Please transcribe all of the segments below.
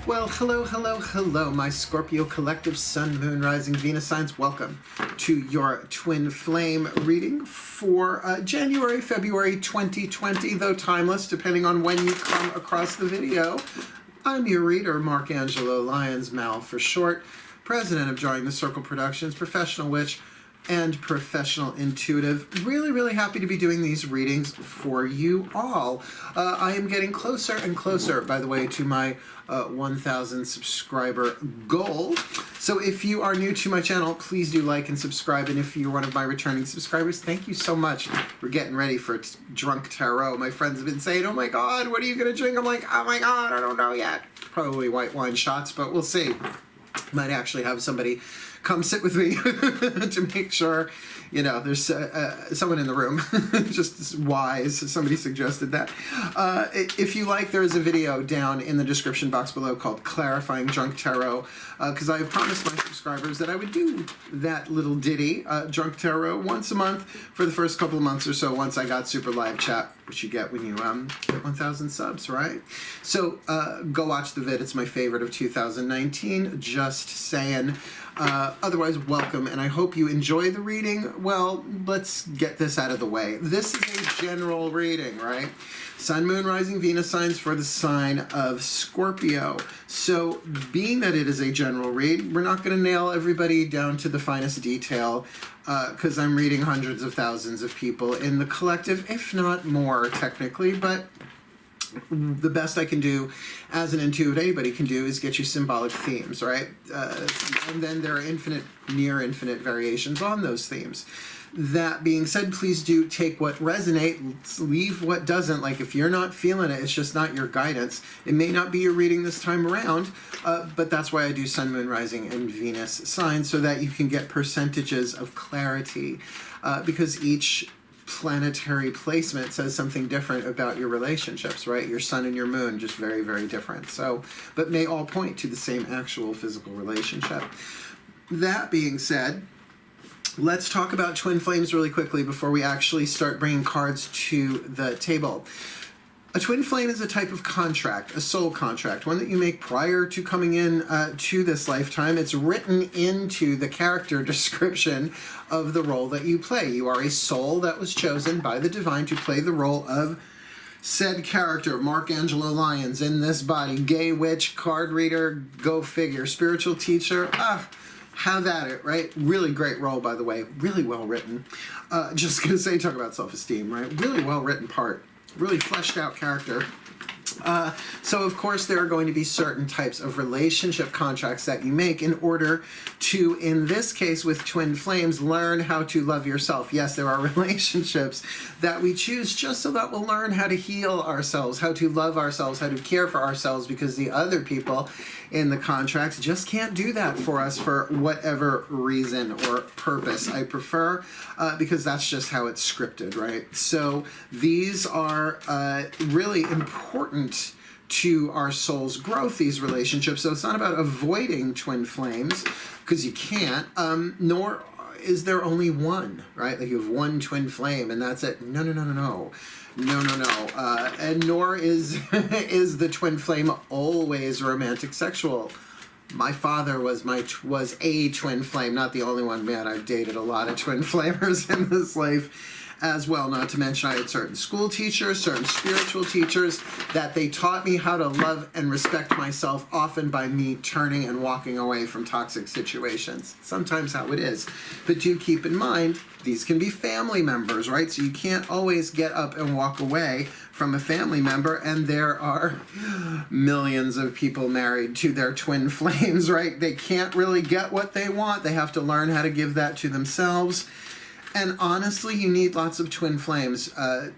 Well, hello, hello, hello, my Scorpio collective Sun, Moon, Rising, Venus signs. Welcome to your Twin Flame reading for January, February 2020, though timeless, depending on when you come across the video. I'm your reader, Mark Angelo Lyons, Mal for short, president of DrawingTheCircle Productions, professional witch, and professional intuitive. Really happy to be doing these readings for you all. I am getting closer and closer, by the way, to my 1,000 subscriber goal. So if you are new to my channel, please do like and subscribe. And if you're one of my returning subscribers, thank you so much. We're getting ready for Drunk Tarot. My friends have been saying, oh my God, what are you going to drink? I'm like, oh my God, I don't know yet. Probably white wine shots, but we'll see. Might actually have somebody come sit with me to make sure, you know, there's someone in the room, just wise. Somebody suggested that. If you like, there is a video down in the description box below called Clarifying Drunk Tarot, because I have promised my subscribers that I would do that little ditty, Drunk Tarot, once a month for the first couple of months or so once I got super live chat, which you get when you get 1,000 subs, right? So go watch the vid. It's my favorite of 2019. Just saying. Otherwise, welcome, and I hope you enjoy the reading. Well, let's get this out of the way. This is a general reading, right? Sun, Moon, Rising, Venus signs for the sign of Scorpio. So, being that it is a general read, we're not going to nail everybody down to the finest detail, because I'm reading hundreds of thousands of people in the collective, if not more, technically, but the best I can do as an intuitive, anybody can do, is get you symbolic themes, right? And then there are near infinite variations on those themes. That being said, please do take what resonates, leave what doesn't. Like if you're not feeling it, it's just not your guidance. It may not be your reading this time around, but that's why I do Sun, Moon, Rising, and Venus signs, so that you can get percentages of clarity, because each planetary placement says something different about your relationships, right? Your sun and your moon, just very different. So, but may all point to the same actual physical relationship. That being said, let's talk about twin flames really quickly before we actually start bringing cards to the table. A twin flame is a type of contract, a soul contract, one that you make prior to coming in to this lifetime. It's written into the character description of the role that you play. You are a soul that was chosen by the divine to play the role of said character, Mark Angelo Lyons, in this body. Gay witch, card reader, go figure, spiritual teacher, have at it, right? Really great role, by the way. Really well written. Just gonna say, talk about self-esteem, right? Really well written part. Really fleshed out character. So of course there are going to be certain types of relationship contracts that you make in order to, in this case with twin flames, learn how to love yourself. Yes, there are relationships that we choose just so that we'll learn how to heal ourselves, how to love ourselves, how to care for ourselves, because the other people in the contracts just can't do that for us for whatever reason or purpose. I prefer, because that's just how it's scripted, right? So these are really important to our soul's growth, these relationships. So it's not about avoiding twin flames, because you can't, nor is there only one, right? Like you have one twin flame and that's it. No. And nor is is the twin flame always romantic sexual. My father was a twin flame, not the only one. Man, I've dated a lot of twin flamers in this life as well. Not to mention I had certain school teachers, certain spiritual teachers, that they taught me how to love and respect myself, often by me turning and walking away from toxic situations. Sometimes how it is. But do keep in mind, these can be family members, right? So you can't always get up and walk away from a family member, and there are millions of people married to their twin flames, right? They can't really get what they want. They have to learn how to give that to themselves. And honestly, you need lots of twin flames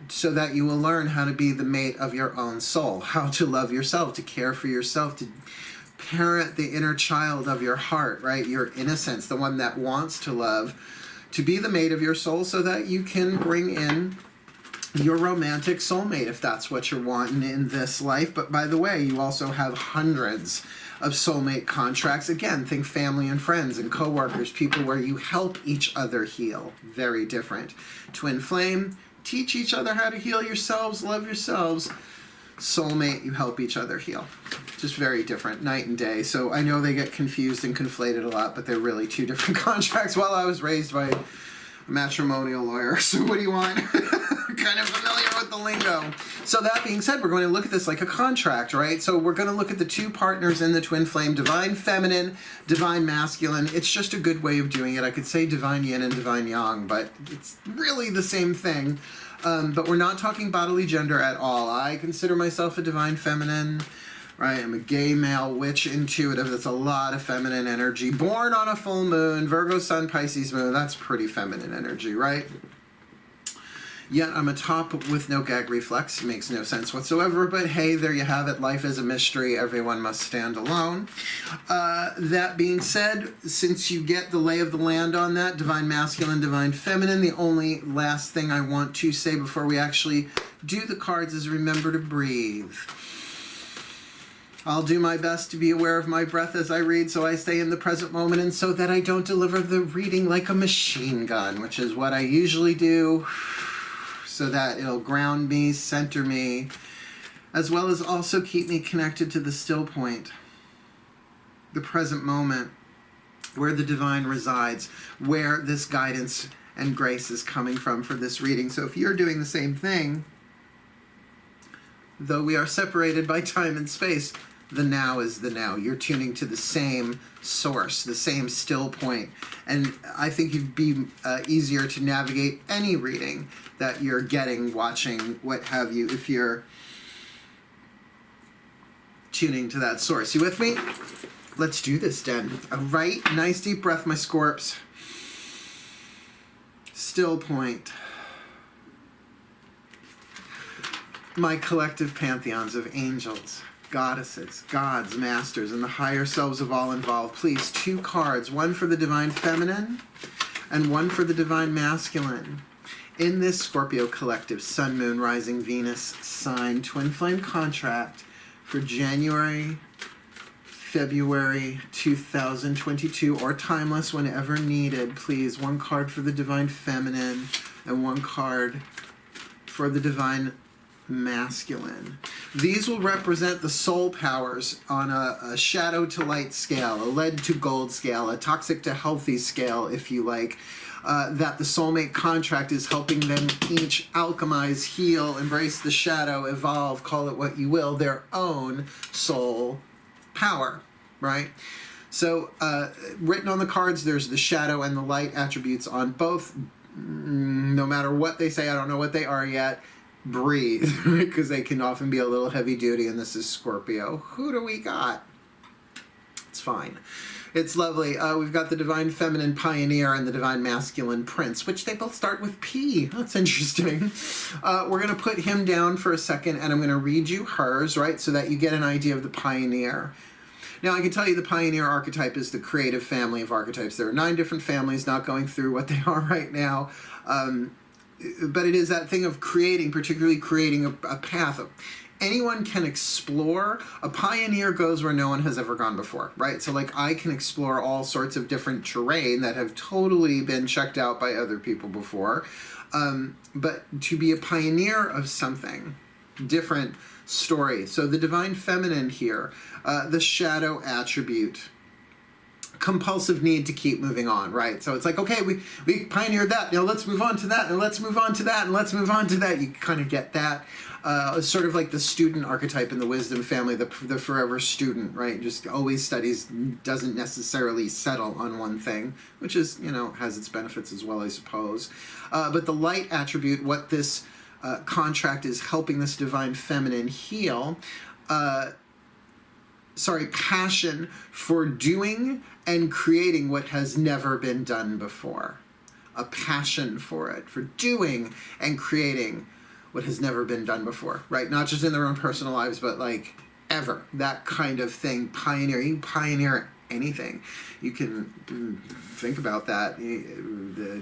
so that you will learn how to be the mate of your own soul, how to love yourself, to care for yourself, to parent the inner child of your heart, right? Your innocence, the one that wants to love, to be the mate of your soul so that you can bring in your romantic soulmate if that's what you're wanting in this life. But by the way, you also have hundreds of soulmate contracts. Again, think family and friends and coworkers, people where you help each other heal. Very different. Twin flame, teach each other how to heal yourselves, love yourselves. Soulmate, you help each other heal. Just very different, night and day. So I know they get confused and conflated a lot, but they're really two different contracts. Well, I was raised by a matrimonial lawyer, so what do you want? Kind of familiar with the lingo. So that being said, we're going to look at this like a contract, right? So we're going to look at the two partners in the twin flame, divine feminine, divine masculine. It's just a good way of doing it. I could say divine yin and divine yang, but it's really the same thing. But we're not talking bodily gender at all. I consider myself a divine feminine, right? I'm a gay male witch intuitive. That's a lot of feminine energy. Born on a full moon, Virgo sun, Pisces moon. That's pretty feminine energy, right? Yet I'm a top with no gag reflex. Makes no sense whatsoever, but hey, there you have it. Life is a mystery. Everyone must stand alone. That being said, since you get the lay of the land on that, divine masculine, divine feminine, the only last thing I want to say before we actually do the cards is remember to breathe. I'll do my best to be aware of my breath as I read, so I stay in the present moment and so that I don't deliver the reading like a machine gun, which is what I usually do, so that it'll ground me, center me, as well as also keep me connected to the still point, the present moment, where the divine resides, where this guidance and grace is coming from for this reading. So if you're doing the same thing, though we are separated by time and space, the now is the now. You're tuning to the same source, the same still point. And I think it'd be easier to navigate any reading that you're getting, watching, what have you, if you're tuning to that source. You with me? Let's do this, Den. All right, nice deep breath, my Scorps. Still point. My collective pantheons of angels, goddesses, gods, masters, and the higher selves of all involved. Please, 2 cards, one for the divine feminine and one for the divine masculine. In this Scorpio collective Sun, Moon, Rising, Venus sign twin flame contract for January, February 2022, or timeless whenever needed, please, 1 card for the divine feminine and 1 card for the divine masculine. These will represent the soul powers on a shadow to light scale, a lead to gold scale, a toxic to healthy scale, if you like, that the soulmate contract is helping them each alchemize, heal, embrace the shadow, evolve, call it what you will, their own soul power, right? So written on the cards, there's the shadow and the light attributes on both. No matter what they say, I don't know what they are yet, breathe, because they can often be a little heavy duty, and this is Scorpio. Who do we got? It's fine. It's lovely. We've got the divine feminine pioneer and the divine masculine prince, which they both start with P. That's interesting. We're going to put him down for a second, and I'm going to read you hers, right, so that you get an idea of the pioneer. Now, I can tell you the pioneer archetype is the creative family of archetypes. There are 9 different families, not going through what they are right now. But it is that thing of creating, particularly creating a path. Anyone can explore. A pioneer goes where no one has ever gone before, right? So like I can explore all sorts of different terrain that have totally been checked out by other people before. But to be a pioneer of something, different story. So the divine feminine here, the shadow attribute, compulsive need to keep moving on, right? So it's like, okay, we pioneered that, now let's move on to that, and let's move on to that, and let's move on to that. You kind of get that. Sort of like the student archetype in the wisdom family, the forever student, right? Just always studies, doesn't necessarily settle on one thing, which is, you know, has its benefits as well, I suppose. But the light attribute, what this contract is helping this divine feminine heal, passion for doing and creating what has never been done before. A passion for it, for doing and creating what has never been done before, right? Not just in their own personal lives, but like ever. That kind of thing. Pioneer. You can pioneer anything. You can think about that.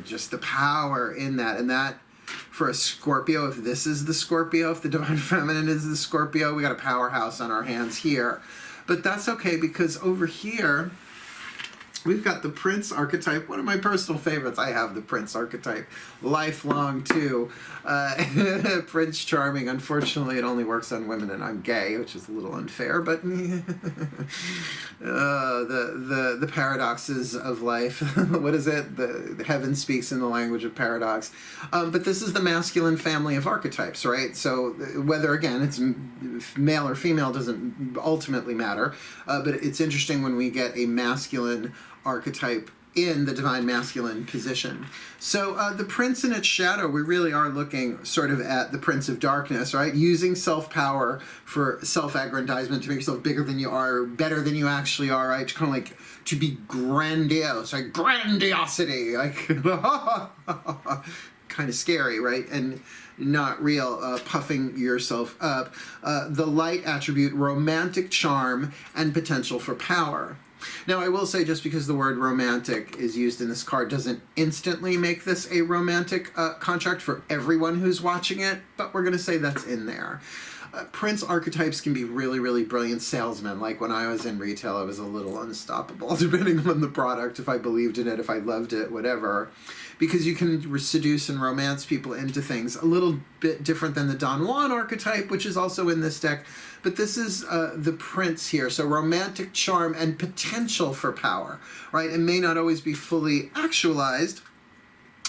Just the power in that. And that, for a Scorpio, if this is the Scorpio, if the divine feminine is the Scorpio, we got a powerhouse on our hands here. But that's okay, because over here, We've got the Prince archetype, one of my personal favorites. I have the Prince archetype, lifelong too. Prince Charming. Unfortunately, it only works on women, and I'm gay, which is a little unfair. But the paradoxes of life. What is it? The heaven speaks in the language of paradox. But this is the masculine family of archetypes, right? So whether again it's male or female doesn't ultimately matter. But it's interesting when we get a masculine archetype in the divine masculine position. So the prince in its shadow, we really are looking sort of at the prince of darkness, right? Using self-power for self-aggrandizement to make yourself bigger than you are, better than you actually are, right? Kind of like to be grandiose, like grandiosity, like kind of scary, right? And not real, puffing yourself up. The light attribute, romantic charm and potential for power. Now, I will say, just because the word romantic is used in this card doesn't instantly make this a romantic contract for everyone who's watching it, but we're going to say that's in there. Prince archetypes can be really, really brilliant salesmen. Like when I was in retail, I was a little unstoppable, depending on the product, if I believed in it, if I loved it, whatever. Because you can seduce and romance people into things. A little bit different than the Don Juan archetype, which is also in this deck. But this is the prince here. So romantic charm and potential for power, right? It may not always be fully actualized,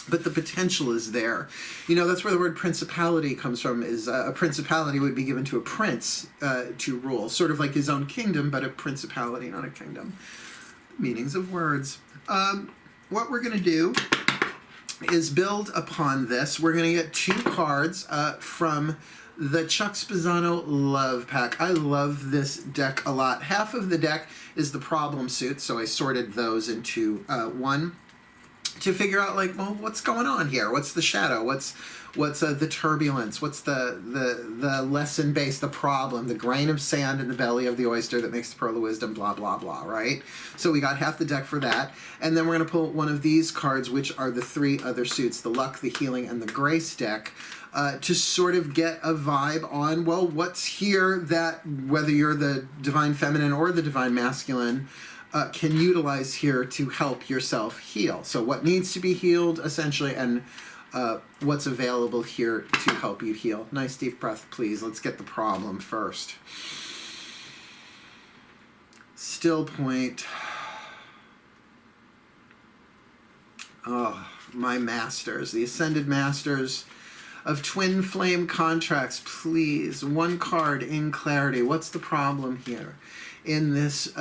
but the potential is there. You know, that's where the word principality comes from, is a principality would be given to a prince to rule. Sort of like his own kingdom, but a principality, not a kingdom. Meanings of words. What we're going to do is build upon this. We're going to get 2 cards from the Chuck Spezzano Love Pack. I love this deck a lot. Half of the deck is the problem suit, so I sorted those into one to figure out, like, well, what's going on here? What's the shadow? What's the turbulence? What's the lesson base, the problem, the grain of sand in the belly of the oyster that makes the pearl of wisdom, blah, blah, blah, right? So we got half the deck for that. And then we're going to pull one of these cards, which are the 3 other suits, the luck, the healing, and the grace deck, to sort of get a vibe on, well, what's here that, whether you're the divine feminine or the divine masculine, can utilize here to help yourself heal. So what needs to be healed, essentially, and what's available here to help you heal. Nice deep breath, please. Let's get the problem first. Still point. Oh, my masters, the ascended masters of twin flame contracts, please. 1 card in clarity. What's the problem here in this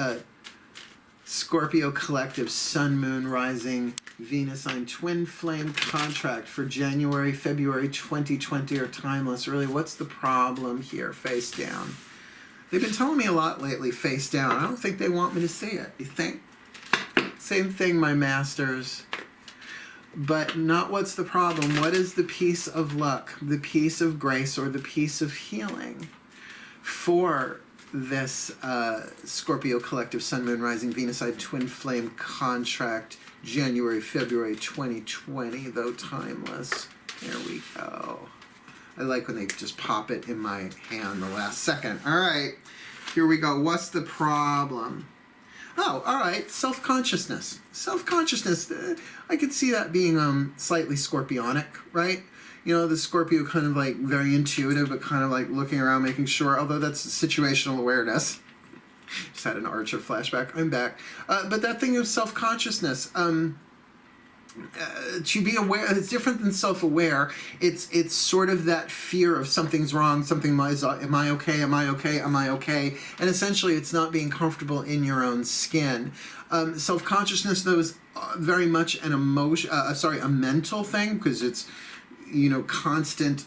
Scorpio collective Sun, Moon, Rising, Venus sign twin flame contract for January, February 2020 or timeless? Really, what's the problem here? Face down. They've been telling me a lot lately, face down. I don't think they want me to see it. You think? Same thing, my masters. But not what's the problem. What is the piece of luck, the piece of grace, or the piece of healing for this Scorpio collective Sun, Moon, Rising, Venus side twin flame contract January, February 2020, though timeless? There we go. I like when they just pop it in my hand the last second. All right, here we go. What's the problem? Oh, all right, self-consciousness. Self-consciousness, I could see that being slightly scorpionic, right? You know, the Scorpio kind of like very intuitive, but kind of like looking around, making sure, although that's situational awareness. Just had an Archer flashback. I'm back. But that thing of self-consciousness, to be aware, it's different than self-aware. It's sort of that fear of something's wrong, am I okay, am I okay, am I okay? And essentially it's not being comfortable in your own skin. Self-consciousness, though, is very much an a mental thing, because it's, you know, constant,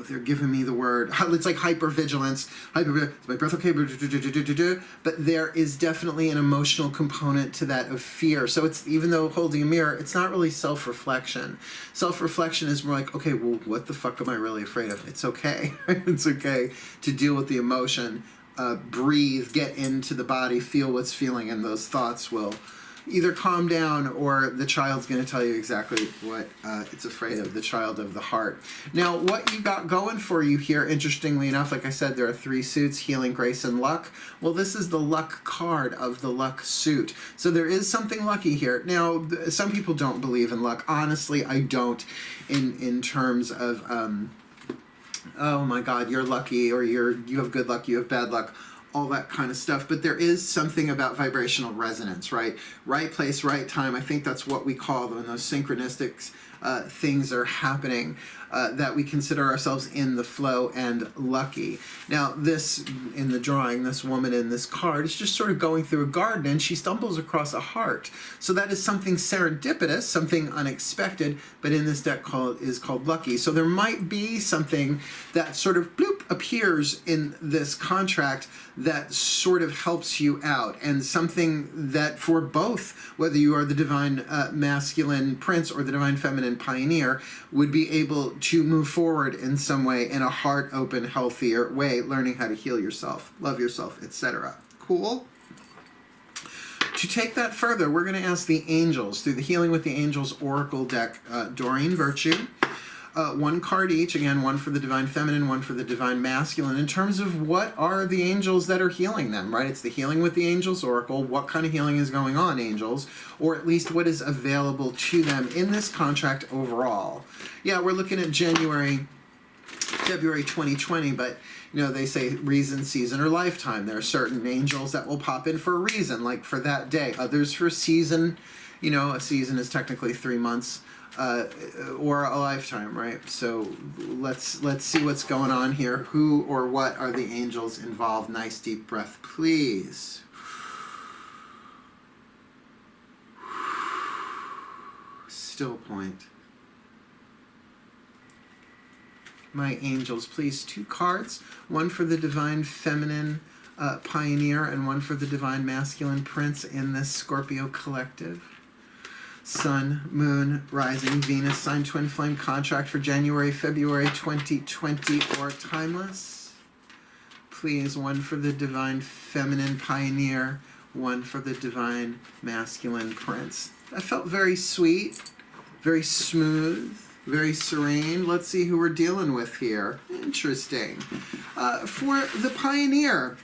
they're giving me the word, it's like hypervigilance. Is my breath okay? But there is definitely an emotional component to that of fear. So it's, even though holding a mirror, it's not really self-reflection. Self-reflection is more like, okay, well, what the fuck am I really afraid of? It's okay. It's okay to deal with the emotion, breathe, get into the body, feel what's feeling, and those thoughts will either calm down or the child's going to tell you exactly what it's afraid of, the child of the heart. Now, what you got going for you here, interestingly enough, like I said, there are 3 suits, healing, grace, and luck. Well, this is the luck card of the luck suit. So there is something lucky here. Now, some people don't believe in luck. Honestly, I don't in terms of, oh my God, you're lucky, or you have good luck, you have bad luck, all that kind of stuff. But there is something about vibrational resonance, right? Right place, right time. I think that's what we call when those synchronistic things are happening, that we consider ourselves in the flow and lucky. Now, this, in the drawing, this woman in this card is just sort of going through a garden and she stumbles across a heart. So that is something serendipitous, something unexpected, but in this deck is called lucky. So there might be something that sort of bloop appears in this contract that sort of helps you out, and something that for both, whether you are the divine masculine prince or the divine feminine pioneer, would be able to move forward in some way, in a heart open, healthier way, learning how to heal yourself, love yourself, etc. Cool? To take that further, we're going to ask the angels through the Healing with the Angels Oracle deck, Doreen Virtue. 1 card each, again, 1 for the divine feminine, 1 for the divine masculine, in terms of what are the angels that are healing them, right? It's the Healing with the Angels Oracle. What kind of healing is going on, angels? Or at least what is available to them in this contract overall. Yeah, we're looking at January, February 2020, but you know, they say reason, season, or lifetime. There are certain angels that will pop in for a reason, like for that day. Others for season. You know, a season is technically 3 months. Or a lifetime, right? So let's see what's going on here. Who or what are the angels involved? Nice deep breath, please. Still point. My angels, please. 2 cards. 1 for the divine feminine pioneer and 1 for the divine masculine prince in this Scorpio collective. Sun, Moon, Rising, Venus, Sign, Twin Flame contract for January, February 2020 or timeless. Please, 1 for the divine feminine pioneer, 1 for the divine masculine prince. That felt very sweet, very smooth, very serene. Let's see who we're dealing with here. Interesting. For the pioneer,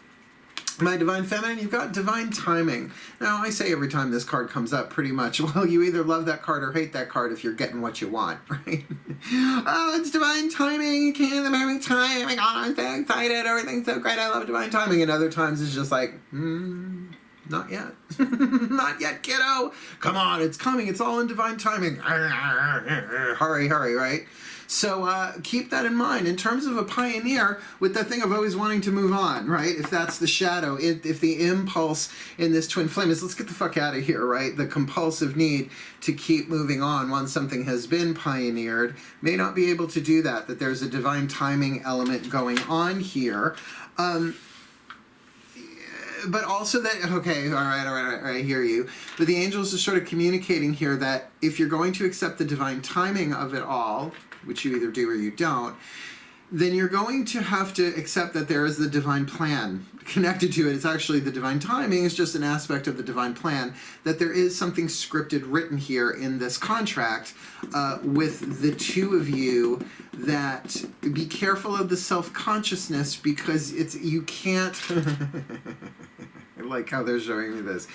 my divine feminine, you've got divine timing. Now, I say every time this card comes up, pretty much, well, you either love that card or hate that card if you're getting what you want, right? Oh, it's divine timing. You can't have divine timing. Oh my God, I'm so excited. Everything's so great. I love divine timing. And other times it's just like, not yet. Not yet, kiddo. Come on, it's coming. It's all in divine timing. Hurry, hurry, right? So keep that in mind. In terms of a pioneer, with that thing of always wanting to move on, right? If that's the shadow, if the impulse in this twin flame is let's get the fuck out of here, right? The compulsive need to keep moving on once something has been pioneered may not be able to do that, that there's a divine timing element going on here. But also that, okay, all right, I hear you. But the angels are sort of communicating here that if you're going to accept the divine timing of it all, which you either do or you don't, then you're going to have to accept that there is the divine plan connected to it. It's actually the divine timing is just an aspect of the divine plan, that there is something scripted written here in this contract with the 2 of you, that be careful of the self-consciousness, because you can't, I like how they're showing me this.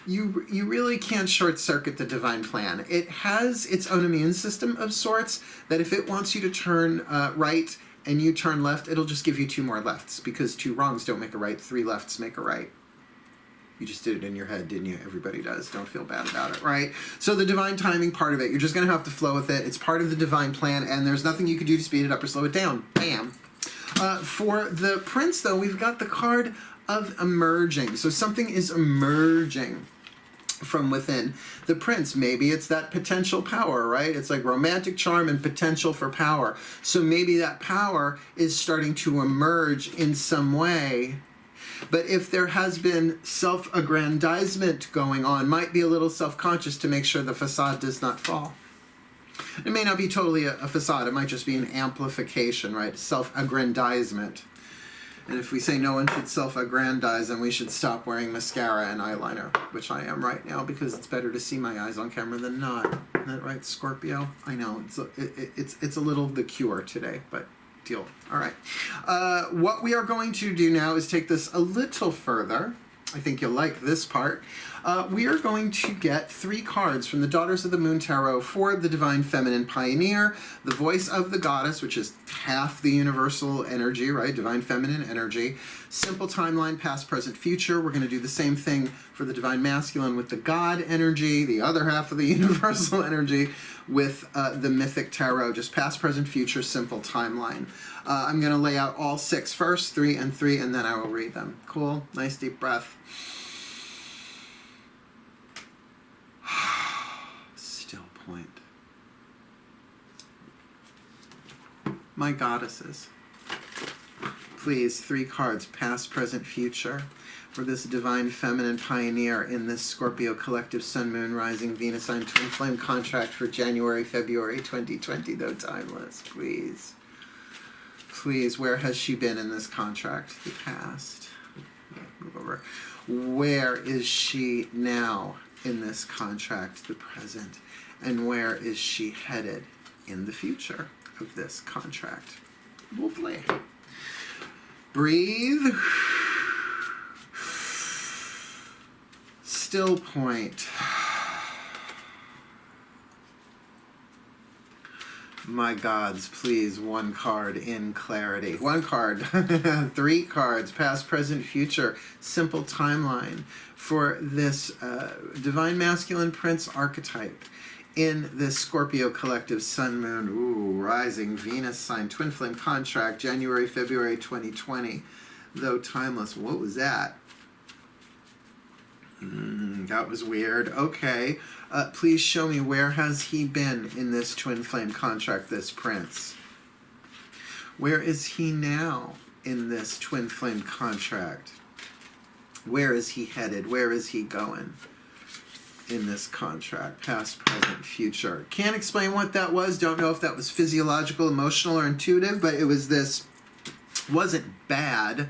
You really can't short-circuit the divine plan. It has its own immune system of sorts, that if it wants you to turn right and you turn left, it'll just give you 2 more lefts, because 2 wrongs don't make a right, 3 lefts make a right. You just did it in your head, didn't you? Everybody does. Don't feel bad about it, right? So the divine timing part of it, you're just going to have to flow with it. It's part of the divine plan, and there's nothing you can do to speed it up or slow it down. Bam. For the prince, though, we've got the card of emerging. So something is emerging from within the prince. Maybe it's that potential power, right? It's like romantic charm and potential for power. So maybe that power is starting to emerge in some way. But if there has been self-aggrandizement going on, might be a little self-conscious to make sure the facade does not fall. It may not be totally a facade. It might just be an amplification, right? Self-aggrandizement. And if we say no one should self-aggrandize, then we should stop wearing mascara and eyeliner, which I am right now because it's better to see my eyes on camera than not. Isn't that right, Scorpio? I know, it's a little the cure today, but deal. All right. What we are going to do now is take this a little further. I think you'll like this part. We are going to get 3 cards from the Daughters of the Moon Tarot for the Divine Feminine Pioneer, the voice of the goddess, which is half the universal energy, right? Divine Feminine energy. Simple timeline, past, present, future. We're going to do the same thing for the Divine Masculine with the God energy, the other half of the universal energy with the Mythic Tarot, just past, present, future, simple timeline. I'm going to lay out all 6 first, 3 and 3, and then I will read them. Cool? Nice deep breath. Still point. My goddesses, please, 3 cards, past, present, future, for this Divine Feminine Pioneer in this Scorpio Collective Sun, Moon, Rising, Venus sign Twin Flame contract for January, February 2020, though timeless, please. Please, where has she been in this contract? The past. Move over. Where is she now in this contract? The present. And where is she headed in the future of this contract? Lovely. Breathe. Still point. My gods, please, 1 card in clarity. 1 card, 3 cards, past, present, future, simple timeline for this Divine Masculine Prince archetype in this Scorpio Collective Sun, Moon, Rising, Venus sign, Twin Flame contract, January, February 2020, though timeless. What was that? That was weird. Okay. Please show me, where has he been in this Twin Flame contract, this prince? Where is he now in this Twin Flame contract? Where is he headed? Where is he going in this contract? Past, present, future. Can't explain what that was. Don't know if that was physiological, emotional, or intuitive, but it was this. Wasn't bad.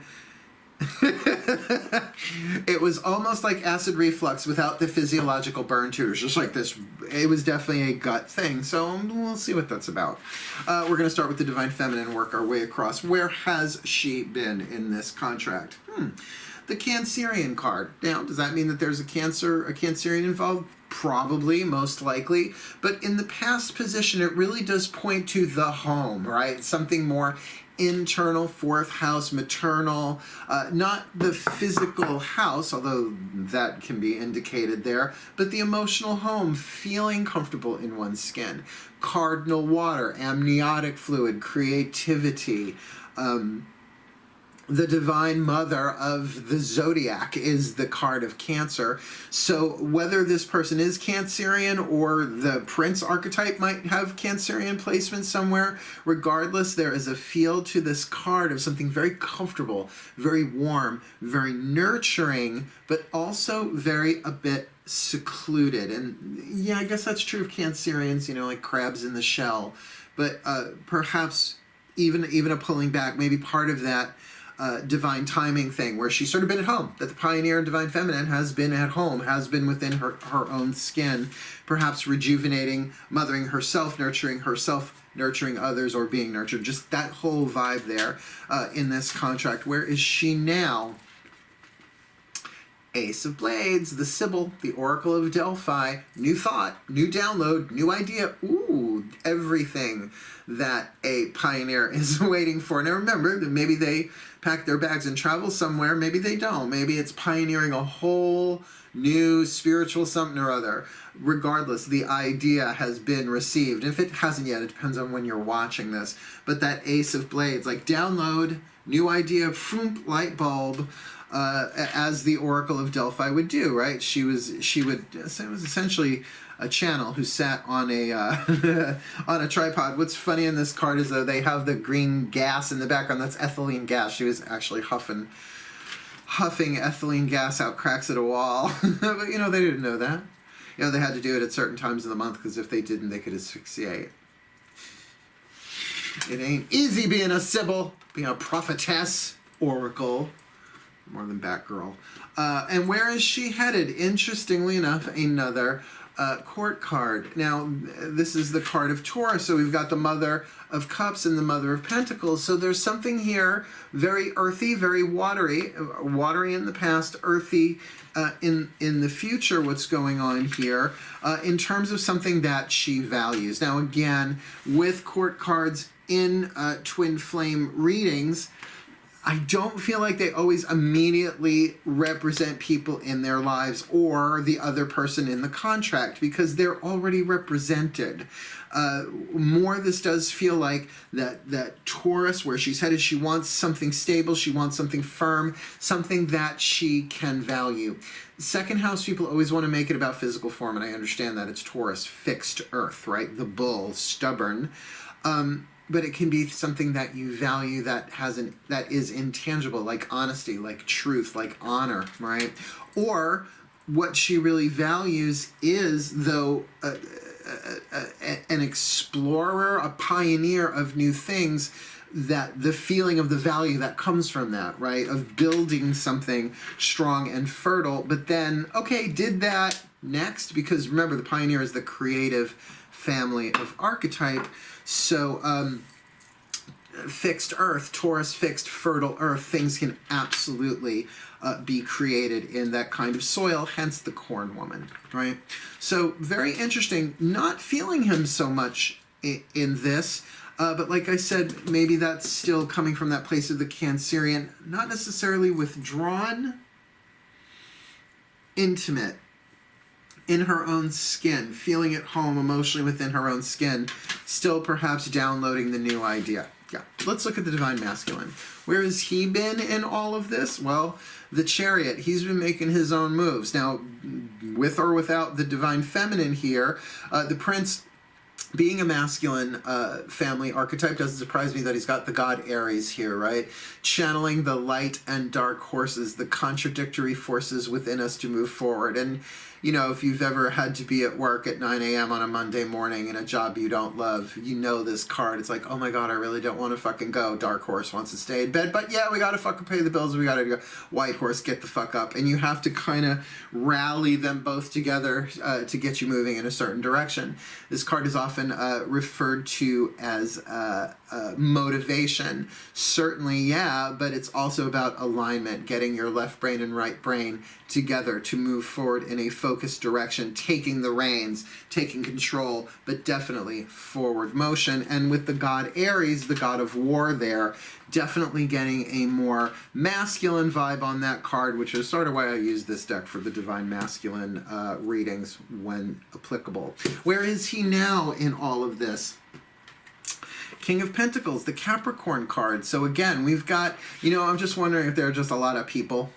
It was almost like acid reflux without the physiological burn to it. It was just like this. It was definitely a gut thing. So we'll see what that's about. We're going to start with the Divine Feminine and work our way across. Where has she been in this contract? The Cancerian card. Now, does that mean that there's a Cancerian involved? Probably, most likely. But in the past position, it really does point to the home, right? Something more internal, 4th house, maternal, not the physical house, although that can be indicated there, but the emotional home, feeling comfortable in one's skin. Cardinal water, amniotic fluid, creativity, the Divine Mother of the Zodiac is the card of Cancer. So whether this person is Cancerian or the Prince archetype might have Cancerian placement somewhere, regardless, there is a feel to this card of something very comfortable, very warm, very nurturing, but also very a bit secluded. And yeah, I guess that's true of Cancerians, you know, like crabs in the shell. But perhaps even a pulling back, maybe part of that divine timing thing where she's sort of been at home, that the Pioneer and Divine Feminine has been at home, has been within her own skin, perhaps rejuvenating, mothering herself, nurturing others, or being nurtured. Just that whole vibe there in this contract. Where is she now? Ace of Blades, the Sibyl, the Oracle of Delphi, new thought, new download, new idea. Ooh, everything that a pioneer is waiting for. Now remember that maybe they pack their bags and travel somewhere. Maybe they don't. Maybe it's pioneering a whole new spiritual something or other. Regardless, the idea has been received. If it hasn't yet, it depends on when you're watching this. But that Ace of Blades, like download, new idea, phoom, light bulb, as the Oracle of Delphi would do, right? It was essentially a channel who sat on a on a tripod. What's funny in this card is that they have the green gas in the background. That's ethylene gas. She was actually huffing ethylene gas out cracks at a wall. But you know, they didn't know that. You know, they had to do it at certain times of the month because if they didn't, they could asphyxiate. It ain't easy being a Sibyl, being a prophetess. oracle, more than Batgirl. And where is she headed? Interestingly enough, another court card. Now, this is the card of Taurus, so we've got the Mother of Cups and the Mother of Pentacles. So there's something here very earthy, very watery, watery in the past, earthy in the future. What's going on here in terms of something that she values. Now, again, with court cards in twin flame readings, I don't feel like they always immediately represent people in their lives or the other person in the contract, because they're already represented. More, this does feel like that Taurus, where she's headed, she wants something stable, she wants something firm, something that she can value. Second house people always want to make it about physical form, and I understand that. It's Taurus, fixed earth, right? The bull, stubborn. But it can be something that you value that is intangible, like honesty, like truth, like honor, right? Or what she really values is, though, an explorer, a pioneer of new things, that the feeling of the value that comes from that, right? Of building something strong and fertile, but then, okay, did that next, because remember, the pioneer is the creative family of archetype. So fixed earth, Taurus, fixed fertile earth, things can absolutely be created in that kind of soil, hence the corn woman, right? So very interesting, not feeling him so much in this, but like I said, maybe that's still coming from that place of the Cancerian, not necessarily withdrawn, intimate, in her own skin, feeling at home emotionally within her own skin, still perhaps downloading the new idea. Yeah, let's look at the Divine Masculine. Where has he been in all of this? Well, the Chariot, he's been making his own moves. Now, with or without the Divine Feminine here, the Prince, being a masculine family archetype, doesn't surprise me that he's got the god Aries here, right? Channeling the light and dark horses, the contradictory forces within us to move forward. And, you know, if you've ever had to be at work at 9 a.m. on a Monday morning in a job you don't love, you know this card. It's like, oh my God, I really don't want to fucking go. Dark horse wants to stay in bed, but yeah, we got to fucking pay the bills. We got to go. White horse, get the fuck up. And you have to kind of rally them both together to get you moving in a certain direction. This card is often referred to as motivation. Certainly, yeah, but it's also about alignment, getting your left brain and right brain together to move forward in a focused direction, taking the reins, taking control, but definitely forward motion. And with the god Aries, the god of war there, definitely getting a more masculine vibe on that card, which is sort of why I use this deck for the Divine Masculine readings when applicable. Where is he now in all of this? King of Pentacles, the Capricorn card. So again, we've got, you know, I'm just wondering if there are just a lot of people.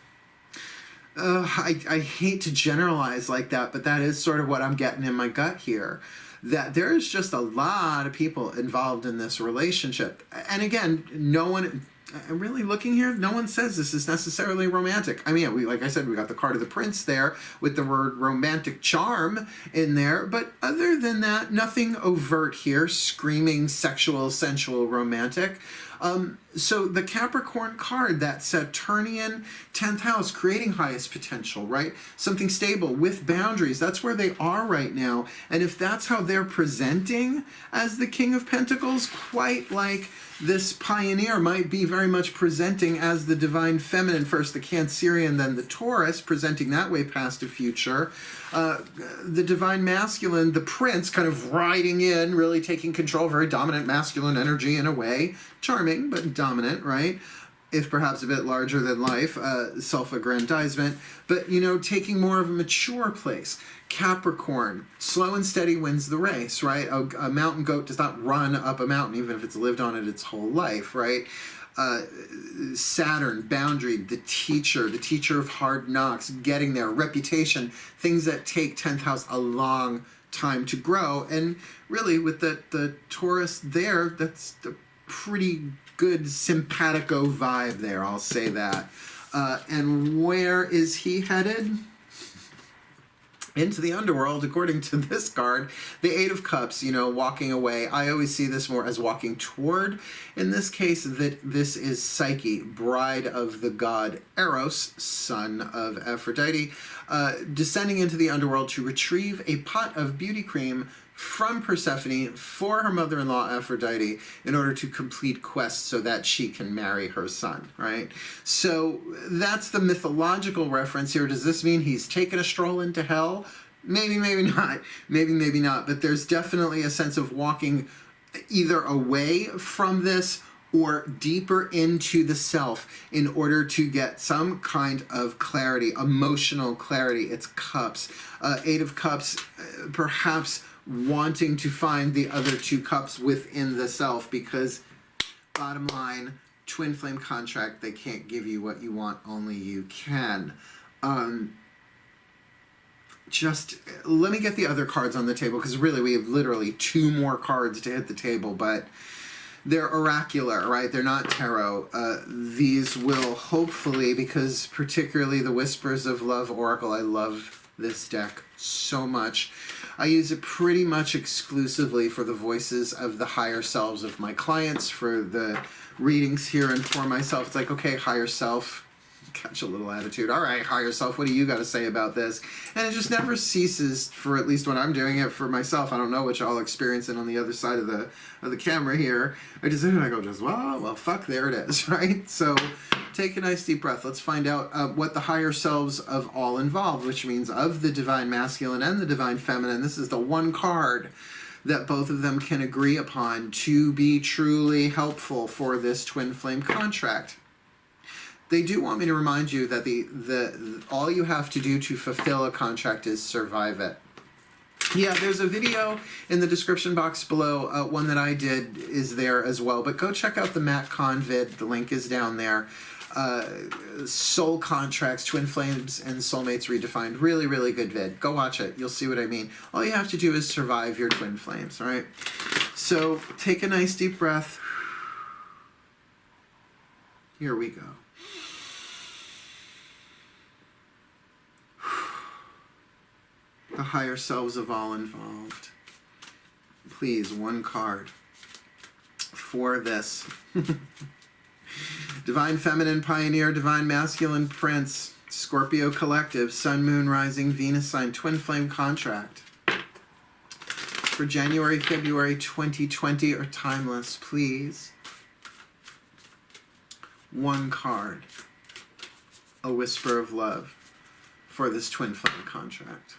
I hate to generalize like that, but that is sort of what I'm getting in my gut here. That there is just a lot of people involved in this relationship. And again, no one, I'm really looking here, no one says this is necessarily romantic. I mean, like I said, we got the card of the Prince there with the word romantic charm in there. But other than that, nothing overt here, screaming sexual, sensual, romantic. So the Capricorn card, that Saturnian 10th house, creating highest potential, right? Something stable with boundaries. That's where they are right now. And if that's how they're presenting as the King of Pentacles, quite like this pioneer might be very much presenting as the Divine Feminine, first the Cancerian, then the Taurus, presenting that way past the future. The Divine Masculine, the Prince, kind of riding in, really taking control, very dominant masculine energy in a way. Charming, but dominant, right? If perhaps a bit larger than life, self-aggrandizement, but, you know, taking more of a mature place. Capricorn, slow and steady wins the race, right? A mountain goat does not run up a mountain, even if it's lived on it its whole life, right? Saturn, boundary, the teacher of hard knocks, getting there, reputation, things that take 10th house a long time to grow. And really, with the Taurus there, that's the pretty good simpatico vibe there, I'll say that. And where is he headed? into the underworld, according to this card. The Eight of Cups, you know, walking away. I always see this more as walking toward. In this case, that this is Psyche, bride of the god Eros, son of Aphrodite, descending into the underworld to retrieve a pot of beauty cream from Persephone for her mother-in-law Aphrodite in order to complete quests so that she can marry her son, right? So that's the mythological reference here. Does this mean he's taken a stroll into hell? Maybe, maybe not. Maybe, maybe not. But there's definitely a sense of walking either away from this or deeper into the self in order to get some kind of clarity, emotional clarity. It's cups. Eight of Cups, perhaps wanting to find the other two cups within the self, because bottom line, twin flame contract, they can't give you what you want, only you can. Just let me get the other cards on the table, because really we have literally two more cards to hit the table, but they're oracular, right? They're not tarot. These will hopefully, because particularly the Whispers of Love Oracle, I love this deck so much. I use it pretty much exclusively for the voices of the higher selves of my clients, for the readings here and for myself. It's like, okay, higher self, catch a little attitude. All right, higher self, what do you got to say about this? And it just never ceases, for at least when I'm doing it for myself. I don't know what y'all experiencing on the other side of the camera here. I just sit and I go, well, fuck, there it is, right? So take a nice deep breath. Let's find out what the higher selves of all involved, which means of the divine masculine and the divine feminine. This is the one card that both of them can agree upon to be truly helpful for this twin flame contract. They do want me to remind you that the all you have to do to fulfill a contract is survive it. Yeah, there's a video in the description box below. One that I did is there as well. But go check out the Matt KAHN vid. The link is down there. Soul Contracts, Twin Flames, and Soulmates Redefined. Really, really good vid. Go watch it. You'll see what I mean. All you have to do is survive your twin flames, all right? So take a nice deep breath. Here we go. The higher selves of all involved. Please, one card for this. Divine Feminine Pioneer, Divine Masculine Prince, Scorpio Collective, Sun, Moon, Rising, Venus Sign, Twin Flame Contract. For January, February 2020 or timeless, please. One card. A Whisper of Love for this Twin Flame Contract.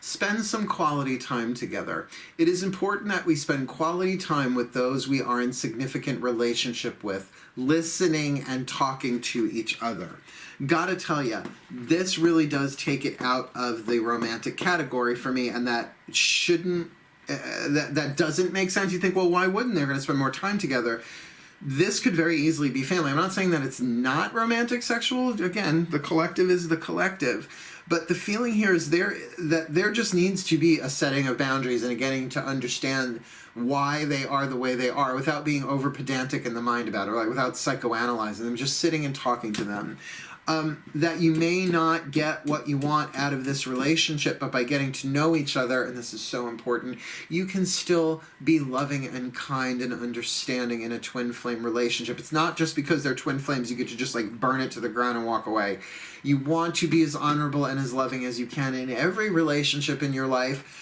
Spend some quality time together. It is important that we spend quality time with those we are in significant relationship with, listening and talking to each other. Gotta tell you, this really does take it out of the romantic category for me, and that shouldn't, that doesn't make sense. You think, well, why wouldn't they? Going to spend more time together. This could very easily be family. I'm not saying that it's not romantic sexual. Again, the collective is the collective. But the feeling here is that there just needs to be a setting of boundaries and a getting to understand why they are the way they are without being over pedantic in the mind about it, or like without psychoanalyzing them, just sitting and talking to them. That you may not get what you want out of this relationship, but by getting to know each other, and this is so important, you can still be loving and kind and understanding in a twin flame relationship. It's not just because they're twin flames you get to just like burn it to the ground and walk away. You want to be as honorable and as loving as you can in every relationship in your life.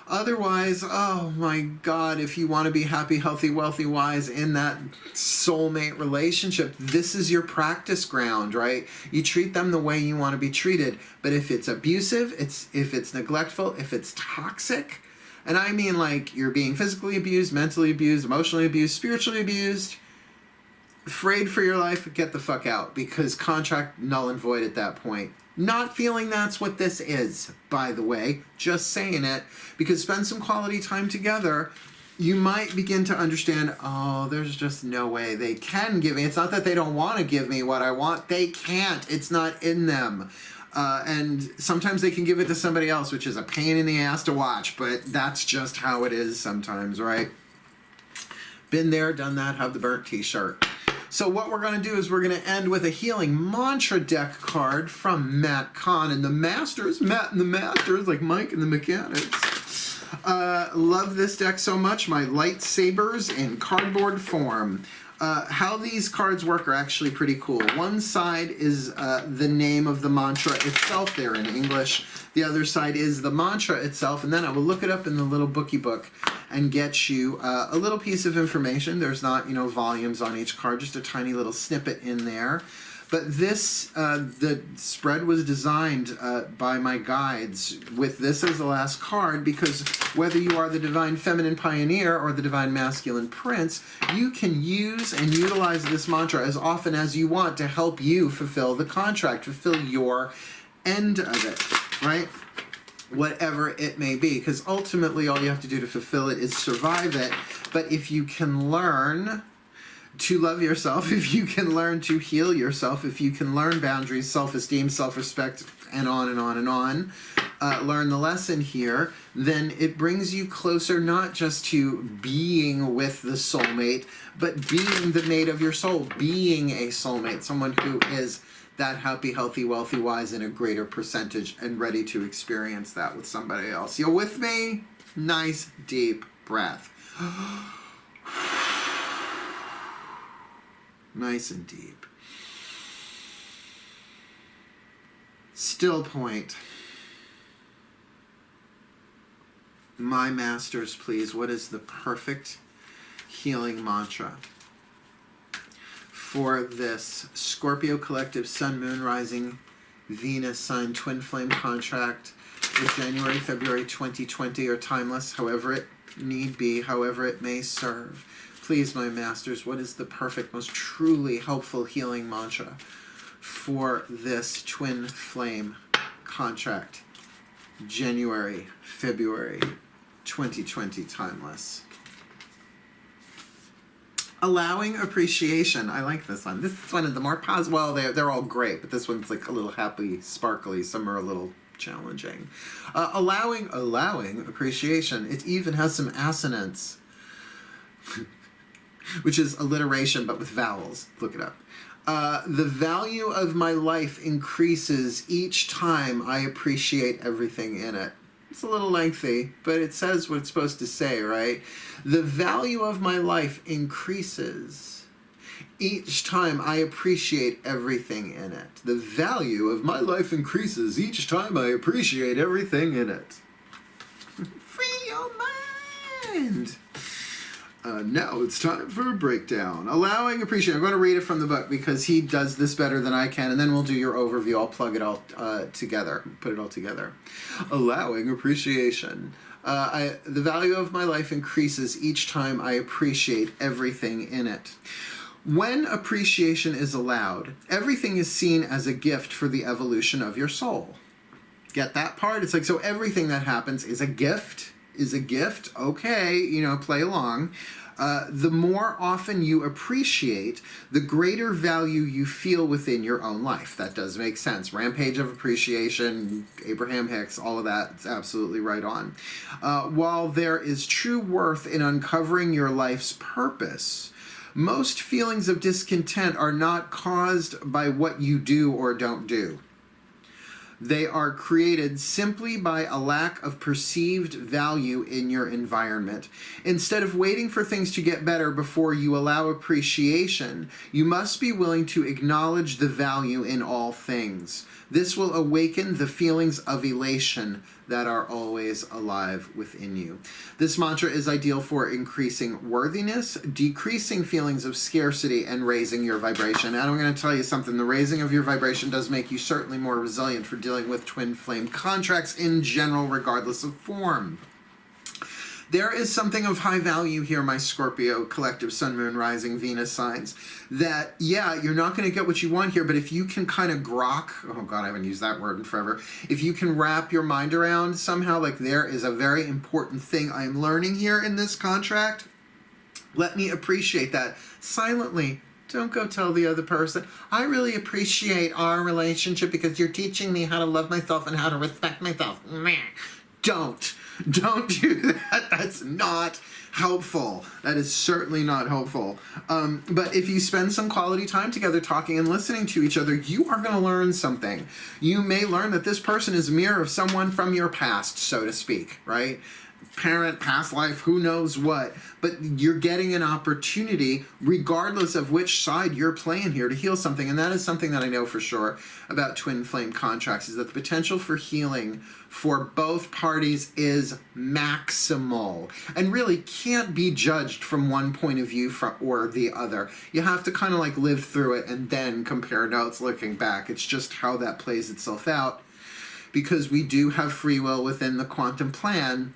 Otherwise, oh my God, if you want to be happy, healthy, wealthy, wise in that soulmate relationship, this is your practice ground, right? You treat them the way you want to be treated. But if it's abusive, if it's neglectful, if it's toxic, and I mean like you're being physically abused, mentally abused, emotionally abused, spiritually abused, afraid for your life, get the fuck out, because contract null and void at that point. Not feeling that's what this is, by the way, just saying it, because spend some quality time together, you might begin to understand, oh, there's just no way they can give me. It's not that they don't want to give me what I want, they can't. It's not in them. And sometimes they can give it to somebody else, which is a pain in the ass to watch, but that's just how it is sometimes, right? Been there, done that, have the burnt t-shirt. So what we're going to do is we're going to end with a healing mantra deck card from KAHN and the Masters. Matt and the Masters, like Mike and the Mechanics. Love this deck so much. My lightsabers in cardboard form. How these cards work are actually pretty cool. One side is the name of the mantra itself there in English. The other side is the mantra itself, and then I will look it up in the little bookie book and get you a little piece of information. There's not, you know, volumes on each card, just a tiny little snippet in there. But this, the spread was designed by my guides with this as the last card, because whether you are the Divine Feminine Pioneer or the Divine Masculine Prince, you can use and utilize this mantra as often as you want to help you fulfill the contract, fulfill your end of it, right? Whatever it may be, because ultimately all you have to do to fulfill it is survive it. But if you can learn to love yourself, if you can learn to heal yourself, if you can learn boundaries, self-esteem, self-respect, and on and on and on, learn the lesson here, then it brings you closer not just to being with the soulmate, but being the mate of your soul, being a soulmate, someone who is that happy, healthy, wealthy, wise in a greater percentage and ready to experience that with somebody else. You with me? Nice, deep breath. Nice and deep. Still point. My masters, please, what is the perfect healing mantra for this Scorpio collective Sun, Moon, Rising, Venus sign twin flame contract for January, February 2020, or timeless, however it need be, however it may serve. Please, my masters, what is the perfect, most truly helpful healing mantra for this twin flame contract, January, February 2020, timeless? Allowing appreciation. I like this one. This is one of the more positive. Well, they're all great, but this one's like a little happy, sparkly. Some are a little challenging. Allowing appreciation. It even has some assonance, which is alliteration, but with vowels. Look it up. The value of my life increases each time I appreciate everything in it. It's a little lengthy, but it says what it's supposed to say, right? The value of my life increases each time I appreciate everything in it. The value of my life increases each time I appreciate everything in it. Free your mind! Now it's time for a breakdown. Allowing appreciation. I'm going to read it from the book because he does this better than I can, and then we'll do your overview. I'll plug it all together, put it all together. Allowing appreciation. The value of my life increases each time I appreciate everything in it. When appreciation is allowed, everything is seen as a gift for the evolution of your soul. Get that part? It's like, so everything that happens is a gift. Is a gift, okay, you know, play along. The more often you appreciate, the greater value you feel within your own life. That does make sense. Rampage of appreciation, Abraham Hicks, all of that, it's absolutely right on. While there is true worth in uncovering your life's purpose, most feelings of discontent are not caused by what you do or don't do. They are created simply by a lack of perceived value in your environment. Instead of waiting for things to get better before you allow appreciation, you must be willing to acknowledge the value in all things. This will awaken the feelings of elation that are always alive within you. This mantra is ideal for increasing worthiness, decreasing feelings of scarcity, and raising your vibration. And I'm going to tell you something. The raising of your vibration does make you certainly more resilient for dealing with twin flame contracts in general, regardless of form. There is something of high value here, my Scorpio collective Sun, Moon, Rising, Venus signs, that, yeah, you're not going to get what you want here, but if you can kind of grok, oh God, I haven't used that word in forever, if you can wrap your mind around somehow, like there is a very important thing I'm learning here in this contract, let me appreciate that silently. Don't go tell the other person, I really appreciate our relationship because you're teaching me how to love myself and how to respect myself. Don't. Don't do that. That's not helpful. That is certainly not helpful. But if you spend some quality time together talking and listening to each other, you are going to learn something. You may learn that this person is a mirror of someone from your past, so to speak, right? Parent, past life, who knows what, but you're getting an opportunity, regardless of which side you're playing here, to heal something. And that is something that I know for sure about twin flame contracts, is that the potential for healing for both parties is maximal and really can't be judged from one point of view or the other. You have to kind of like live through it and then compare notes looking back. It's just how that plays itself out, because we do have free will within the quantum plan.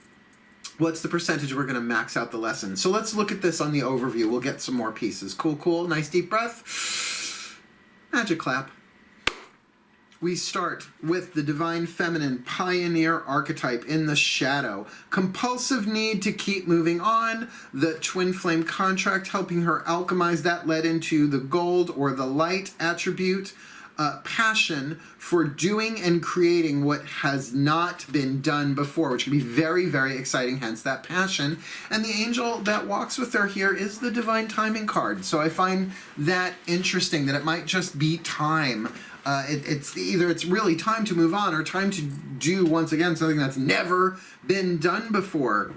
What's the percentage we're going to max out the lesson? So let's look at this on the overview. We'll get some more pieces. Cool, cool. Nice deep breath. Magic clap. We start with the divine feminine pioneer archetype in the shadow. Compulsive need to keep moving on. The twin flame contract helping her alchemize that led into the gold or the light attribute. Passion for doing and creating what has not been done before, which can be very, very exciting, hence that passion. And the angel that walks with her here is the divine timing card. So I find that interesting, that it might just be time. It's either it's really time to move on or time to do, once again, something that's never been done before.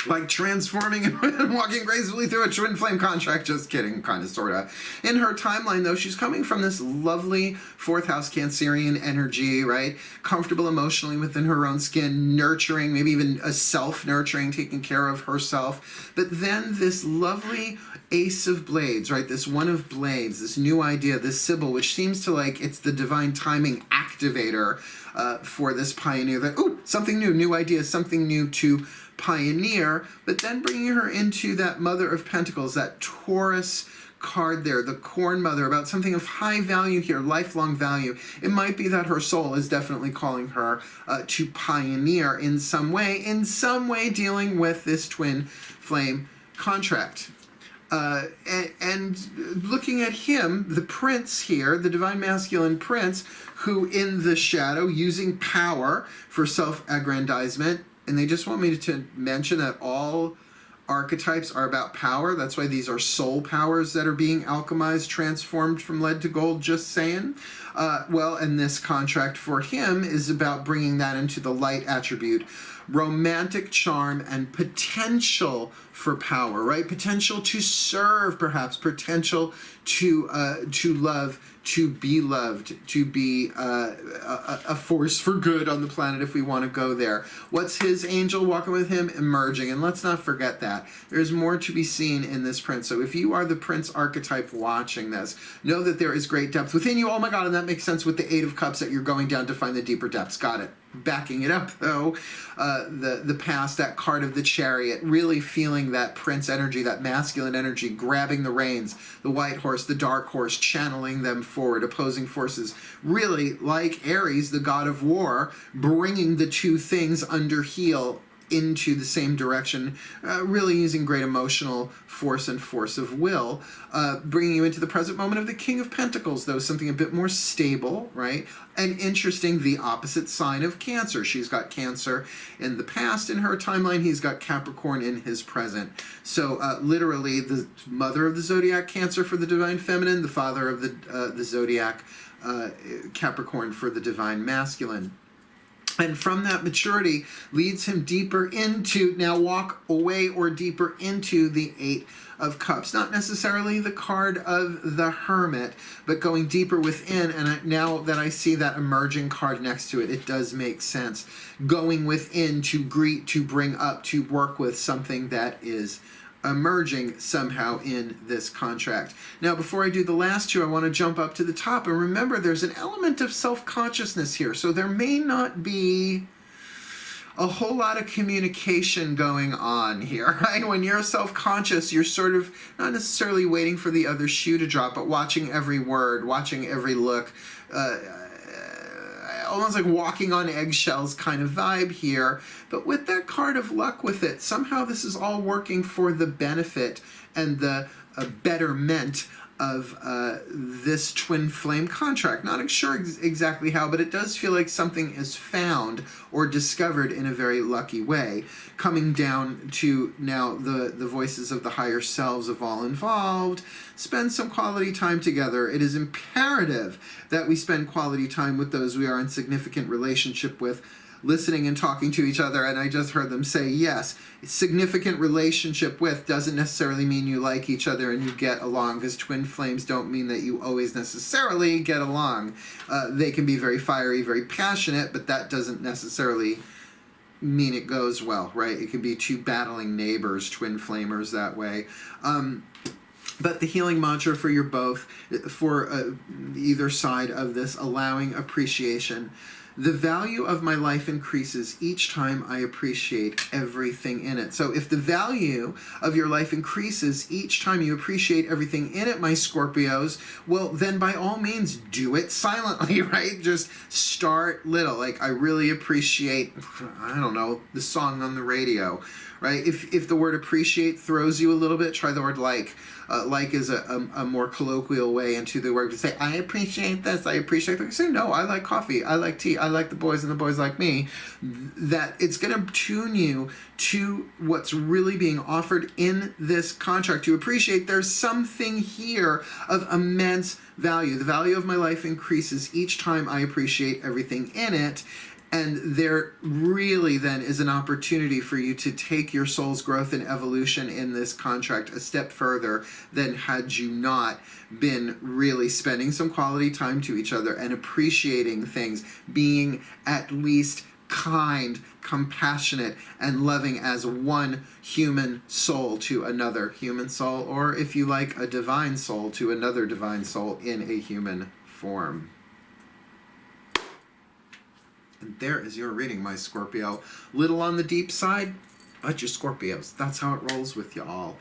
Like transforming and walking gracefully through a twin flame contract. Just kidding, kind of, sort of. In her timeline, though, she's coming from this lovely fourth house Cancerian energy, right? Comfortable emotionally within her own skin, nurturing, maybe even a self-nurturing, taking care of herself. But then this lovely Ace of Blades, right? This One of Blades, this new idea, this Sybil, which seems to like it's the divine timing activator for this pioneer. That, ooh, something new idea, something new to pioneer, but then bringing her into that Mother of Pentacles, that Taurus card there, the Corn Mother, about something of high value here, lifelong value. It might be that her soul is definitely calling her to pioneer in some way dealing with this twin flame contract. And looking at him, the prince here, the divine masculine prince, who in the shadow, using power for self-aggrandizement. And they just want me to mention that all archetypes are about power. That's why these are soul powers that are being alchemized, transformed from lead to gold, just saying. Well, and this contract for him is about bringing that into the light attribute. Romantic charm and potential for power, right? Potential to serve, perhaps. Potential to love, to be loved, to be a force for good on the planet, if we want to go there. What's his angel walking with him? Emerging. And let's not forget that. There's more to be seen in this prince. So if you are the prince archetype watching this, know that there is great depth within you. Oh my God, and that makes sense with the Eight of Cups, that you're going down to find the deeper depths. Got it. Backing it up, though, the past, that card of the Chariot, really feeling that prince energy, that masculine energy, grabbing the reins, the white horse, the dark horse, channeling them forward, opposing forces, really like Aries, the god of war, bringing the two things under heel into the same direction, really using great emotional force and force of will, bringing you into the present moment of the King of Pentacles, though something a bit more stable, right? And interesting, the opposite sign of Cancer. She's got Cancer in the past in her timeline. He's got Capricorn in his present. So literally the mother of the zodiac, Cancer, for the divine feminine, the father of the zodiac, Capricorn, for the divine masculine. And from that maturity leads him deeper into, now walk away or deeper into the Eight of Cups. Not necessarily the card of the Hermit, but going deeper within. And now that I see that emerging card next to it, it does make sense. Going within to greet, to bring up, to work with something that is emerging somehow in this contract. Now, before I do the last two, I want to jump up to the top. And remember, there's an element of self-consciousness here. So there may not be a whole lot of communication going on here, right? When you're self-conscious, you're sort of not necessarily waiting for the other shoe to drop, but watching every word, watching every look, almost like walking on eggshells kind of vibe here. But with that card of luck with it, somehow this is all working for the benefit and the betterment of this twin flame contract. Not sure exactly how, but it does feel like something is found or discovered in a very lucky way, coming down to now the voices of the higher selves of all involved. Spend some quality time together. It is imperative that we spend quality time with those we are in significant relationship with, listening and talking to each other. And I just heard them say, yes, significant relationship with doesn't necessarily mean you like each other and you get along, because twin flames don't mean that you always necessarily get along. They can be very fiery, very passionate, but that doesn't necessarily mean it goes well, right? It can be two battling neighbors, twin flamers that way. But the healing mantra for you both, for either side of this, allowing appreciation. The value of my life increases each time I appreciate everything in it. So if the value of your life increases each time you appreciate everything in it, my Scorpios, well, then by all means, do it silently, right? Just start little. Like, I really appreciate, I don't know, the song on the radio, right? If the word appreciate throws you a little bit, try the word like. Like is a more colloquial way into the word to say, I appreciate this, I appreciate that. Say, no, I like coffee, I like tea, I like the boys and the boys like me. That it's going to tune you to what's really being offered in this contract. To appreciate there's something here of immense value. The value of my life increases each time I appreciate everything in it. And there really then is an opportunity for you to take your soul's growth and evolution in this contract a step further than had you not been really spending some quality time to each other and appreciating things, being at least kind, compassionate, and loving as one human soul to another human soul, or if you like, a divine soul to another divine soul in a human form. And there is your reading, my Scorpio. Little on the deep side, but you're Scorpios. That's how it rolls with you all.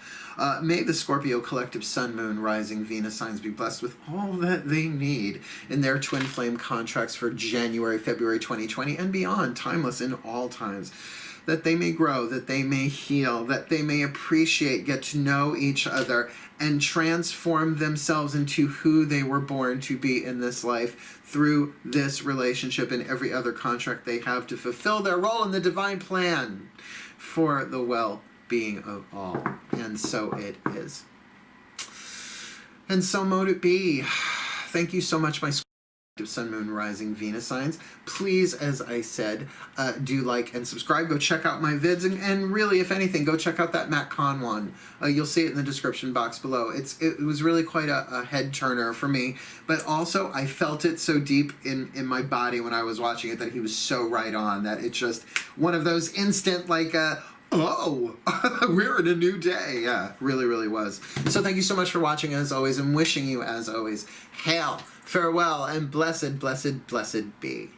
May the Scorpio collective Sun, Moon, Rising, Venus signs be blessed with all that they need in their twin flame contracts for January, February 2020 and beyond, timeless in all times. That they may grow, that they may heal, that they may appreciate, get to know each other, and transform themselves into who they were born to be in this life through this relationship and every other contract they have to fulfill their role in the divine plan for the well-being of all. And so it is. And so mote it be. Thank you so much, my Sun, Moon, Rising, Venus signs. Please, as I said, do like and subscribe. Go check out my vids, and really, if anything, go check out that KAHN one. You'll see it in the description box below. It was really quite a head turner for me, but also I felt it so deep in my body when I was watching it that he was so right on, that it's just one of those instant, like, oh, we're in a new day. Yeah, really, really was. So thank you so much for watching, as always, and wishing you, as always, hail, farewell, and blessed, blessed, blessed be.